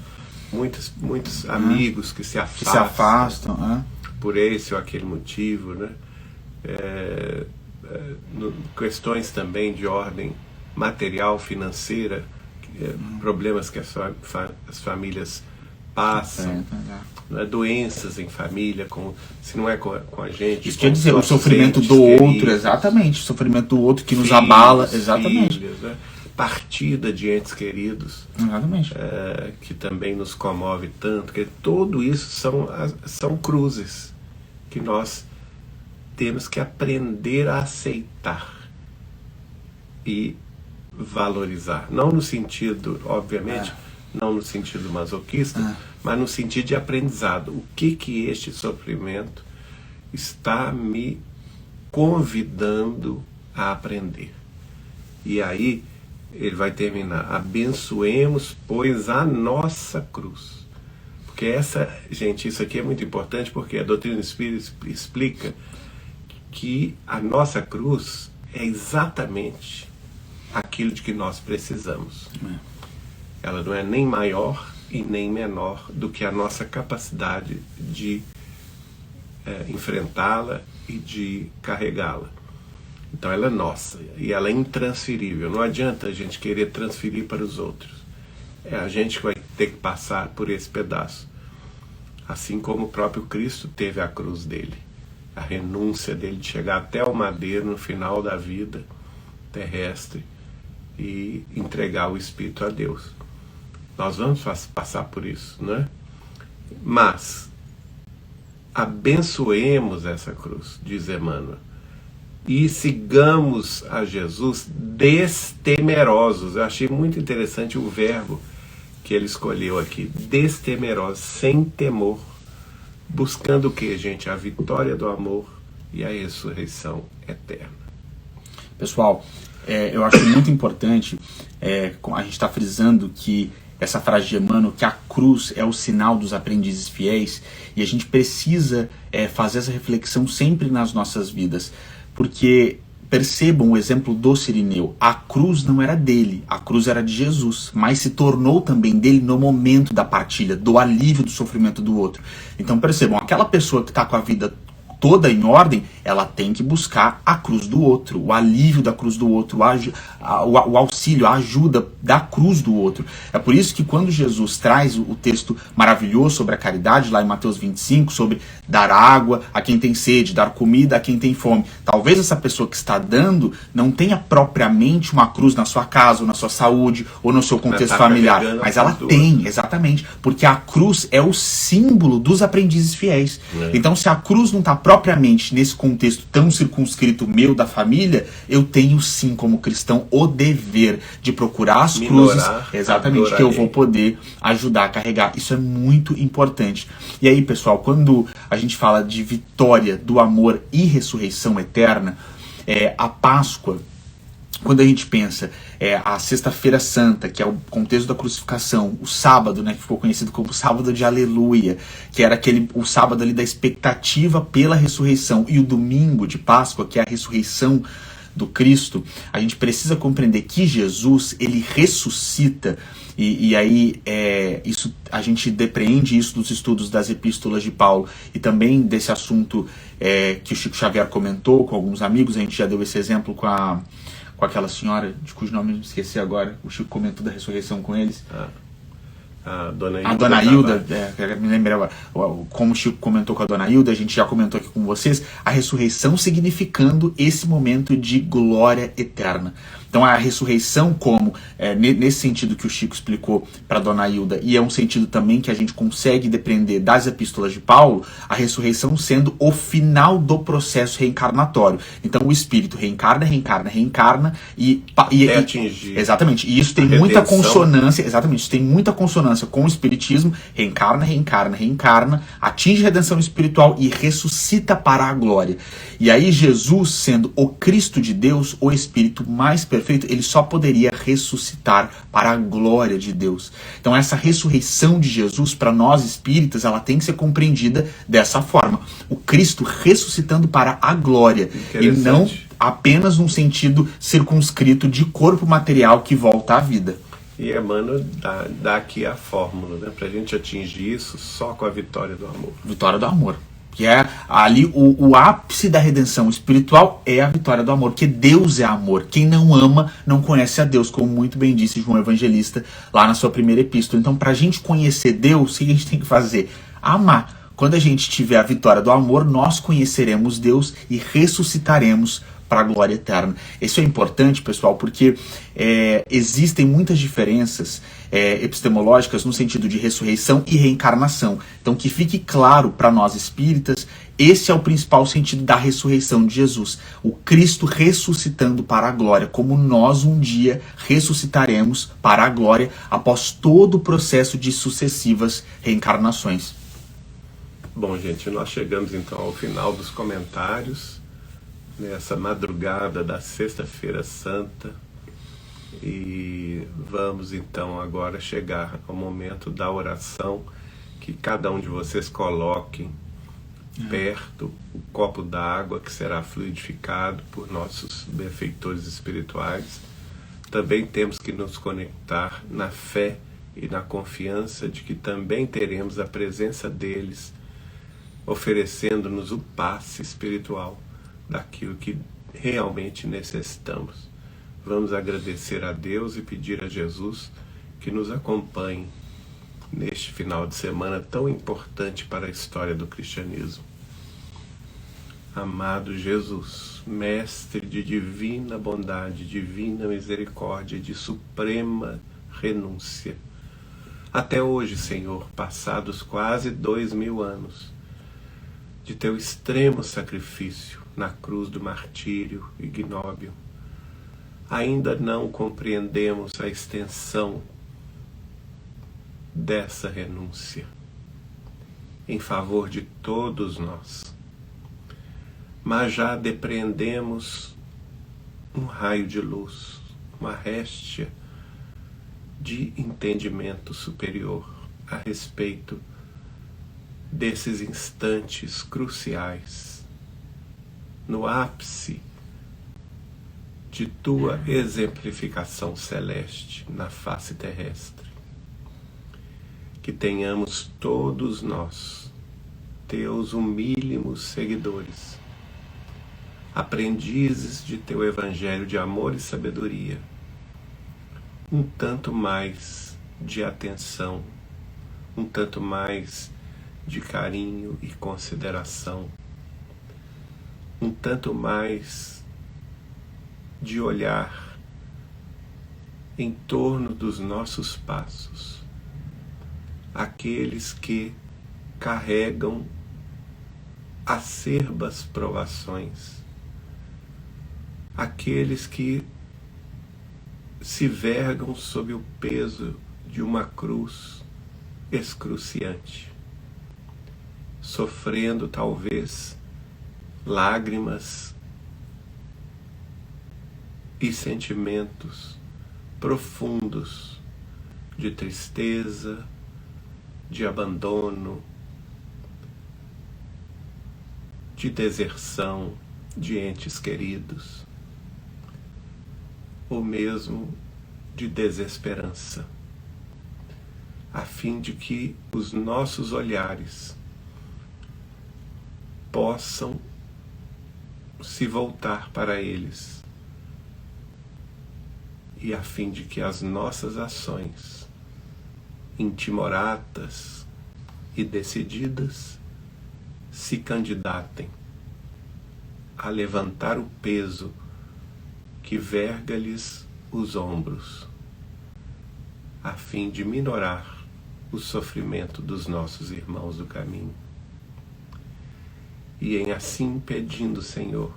muitos amigos que se afastam, por esse ou aquele motivo, né? Questões também de ordem material, financeira, problemas que as famílias passam, né? Doenças em família, se não é com a gente. Isso quer dizer, o sofrimento do outro, exatamente, o sofrimento do outro que nos abala, exatamente. Filhos, né? Partida de entes queridos, exatamente. Que também nos comove tanto, que tudo isso são cruzes que nós temos que aprender a aceitar e valorizar. Não no sentido, obviamente, não no sentido masoquista, mas no sentido de aprendizado. O que este sofrimento está me convidando a aprender. E aí ele vai terminar: abençoemos, pois, a nossa cruz. Porque gente, isso aqui é muito importante, porque a doutrina espírita explica que a nossa cruz é exatamente aquilo de que nós precisamos. Ela não é nem maior e nem menor do que a nossa capacidade de enfrentá-la e de carregá-la. Então ela é nossa e ela é intransferível. Não adianta a gente querer transferir para os outros. É a gente que vai ter que passar por esse pedaço. Assim como o próprio Cristo teve a cruz dele, a renúncia dele de chegar até o madeiro no final da vida terrestre e entregar o Espírito a Deus. Nós vamos passar por isso, não é? Mas abençoemos essa cruz, diz Emmanuel, e sigamos a Jesus destemerosos. Eu achei muito interessante o verbo que ele escolheu aqui, destemerosos, sem temor, buscando o que, gente? A vitória do amor e a ressurreição eterna. Pessoal, eu acho muito importante, a gente está frisando que essa frase de Emmanuel, que a cruz é o sinal dos aprendizes fiéis, e a gente precisa fazer essa reflexão sempre nas nossas vidas, porque percebam o exemplo do Cirineu. A cruz não era dele, a cruz era de Jesus, mas se tornou também dele no momento da partilha, do alívio do sofrimento do outro. Então percebam, aquela pessoa que está com a vida toda em ordem, ela tem que buscar a cruz do outro, o alívio da cruz do outro, o auxílio, a ajuda da cruz do outro. É por isso que quando Jesus traz o texto maravilhoso sobre a caridade, lá em Mateus 25, sobre dar água a quem tem sede, dar comida a quem tem fome, talvez essa pessoa que está dando não tenha propriamente uma cruz na sua casa, ou na sua saúde, ou no seu contexto familiar, mas ela tem, exatamente, porque a cruz é o símbolo dos aprendizes fiéis. Então, se a cruz não está propriamente nesse contexto tão circunscrito meu, da família, eu tenho sim, como cristão, o dever de procurar as cruzes, exatamente, que eu vou poder ajudar a carregar. Isso é muito importante. E aí, pessoal, quando a gente fala de vitória do amor e ressurreição eterna, a Páscoa, quando a gente pensa a Sexta-feira Santa, que é o contexto da crucificação, o sábado, né, que ficou conhecido como sábado de Aleluia, que era o sábado ali da expectativa pela ressurreição, e o domingo de Páscoa, que é a ressurreição do Cristo, a gente precisa compreender que Jesus, ele ressuscita, e aí isso, a gente depreende isso dos estudos das epístolas de Paulo, e também desse assunto que o Chico Xavier comentou com alguns amigos. A gente já deu esse exemplo com aquela senhora, de cujo nome eu me esqueci agora, o Chico comentou da ressurreição com eles. A Dona Hilda, me lembrei agora, como o Chico comentou com a Dona Hilda, a gente já comentou aqui com vocês, a ressurreição significando esse momento de glória eterna. Então a ressurreição como, nesse sentido que o Chico explicou para a Dona Hilda, e é um sentido também que a gente consegue depreender das epístolas de Paulo, a ressurreição sendo o final do processo reencarnatório. Então o espírito reencarna e atingir. Exatamente, e isso tem muita consonância, exatamente, isso tem muita consonância com o espiritismo, reencarna, atinge a redenção espiritual e ressuscita para a glória. E aí Jesus, sendo o Cristo de Deus, o Espírito mais perfeito, ele só poderia ressuscitar para a glória de Deus. Então essa ressurreição de Jesus, para nós espíritas, ela tem que ser compreendida dessa forma. O Cristo ressuscitando para a glória, e não apenas num sentido circunscrito de corpo material que volta à vida. E Emmanuel dá aqui a fórmula, né, para a gente atingir isso só com a vitória do amor. Vitória do amor. Que é ali o ápice da redenção espiritual, é a vitória do amor, que Deus é amor. Quem não ama não conhece a Deus, como muito bem disse João Evangelista lá na sua primeira epístola. Então, para a gente conhecer Deus, o que a gente tem que fazer? Amar. Quando a gente tiver a vitória do amor, nós conheceremos Deus e ressuscitaremos para a glória eterna. Isso é importante, pessoal, porque existem muitas diferenças epistemológicas no sentido de ressurreição e reencarnação. Então, que fique claro para nós espíritas, esse é o principal sentido da ressurreição de Jesus. O Cristo ressuscitando para a glória, como nós um dia ressuscitaremos para a glória após todo o processo de sucessivas reencarnações. Bom, gente, nós chegamos então ao final dos comentários nessa madrugada da Sexta-feira Santa e vamos então agora chegar ao momento da oração, que cada um de vocês coloque perto o copo d'água que será fluidificado por nossos benfeitores espirituais. Também temos que nos conectar na fé e na confiança de que também teremos a presença deles, oferecendo-nos o passe espiritual daquilo que realmente necessitamos. Vamos agradecer a Deus e pedir a Jesus que nos acompanhe neste final de semana tão importante para a história do cristianismo. Amado Jesus, Mestre de divina bondade, divina misericórdia e de suprema renúncia, até hoje, Senhor, passados quase 2000 anos de teu extremo sacrifício na cruz do martírio ignóbil, ainda não compreendemos a extensão dessa renúncia em favor de todos nós, mas já depreendemos um raio de luz, uma réstia de entendimento superior a respeito desses instantes cruciais, no ápice de tua exemplificação celeste na face terrestre. Que tenhamos todos nós, teus humílimos seguidores, aprendizes de teu evangelho de amor e sabedoria, um tanto mais de atenção, um tanto mais de carinho e consideração, um tanto mais de olhar em torno dos nossos passos, aqueles que carregam acerbas provações, aqueles que se vergam sob o peso de uma cruz excruciante, sofrendo talvez lágrimas e sentimentos profundos de tristeza, de abandono, de deserção de entes queridos, ou mesmo de desesperança, a fim de que os nossos olhares possam se voltar para eles e a fim de que as nossas ações intimoratas e decididas se candidatem a levantar o peso que verga-lhes os ombros, a fim de minorar o sofrimento dos nossos irmãos do caminho. E em assim pedindo, Senhor,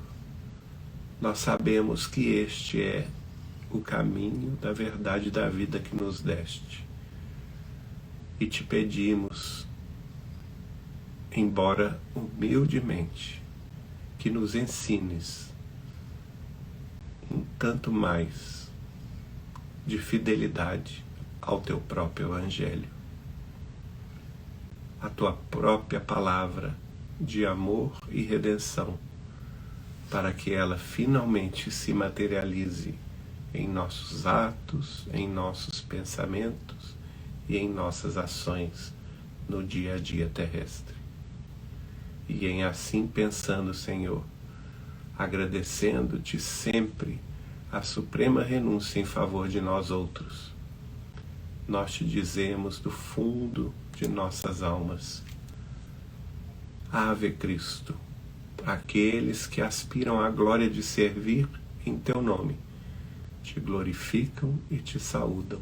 nós sabemos que este é o caminho da verdade e da vida que nos deste. E te pedimos, embora humildemente, que nos ensines um tanto mais de fidelidade ao teu próprio Evangelho, a tua própria palavra de amor e redenção, para que ela finalmente se materialize em nossos atos, em nossos pensamentos e em nossas ações no dia a dia terrestre. E em assim pensando, Senhor, agradecendo-te sempre a suprema renúncia em favor de nós outros, nós te dizemos do fundo de nossas almas: Ave Cristo, aqueles que aspiram à glória de servir em teu nome, te glorificam e te saúdam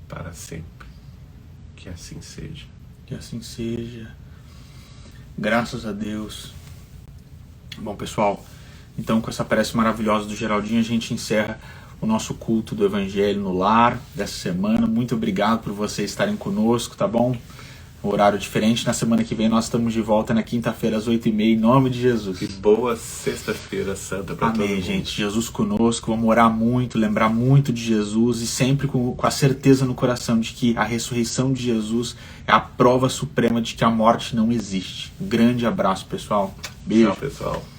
para sempre. Que assim seja. Que assim seja. Graças a Deus. Bom, pessoal, então com essa prece maravilhosa do Geraldinho, a gente encerra o nosso culto do Evangelho no Lar dessa semana. Muito obrigado por vocês estarem conosco, tá bom? horário diferente. Na semana que vem nós estamos de volta na quinta-feira às 8h30, em nome de Jesus. Que boa sexta-feira santa para todo mundo. Amém, gente. Jesus conosco. Vamos orar muito, lembrar muito de Jesus e sempre com a certeza no coração de que a ressurreição de Jesus é a prova suprema de que a morte não existe. Grande abraço, pessoal. Beijo. Tchau, pessoal.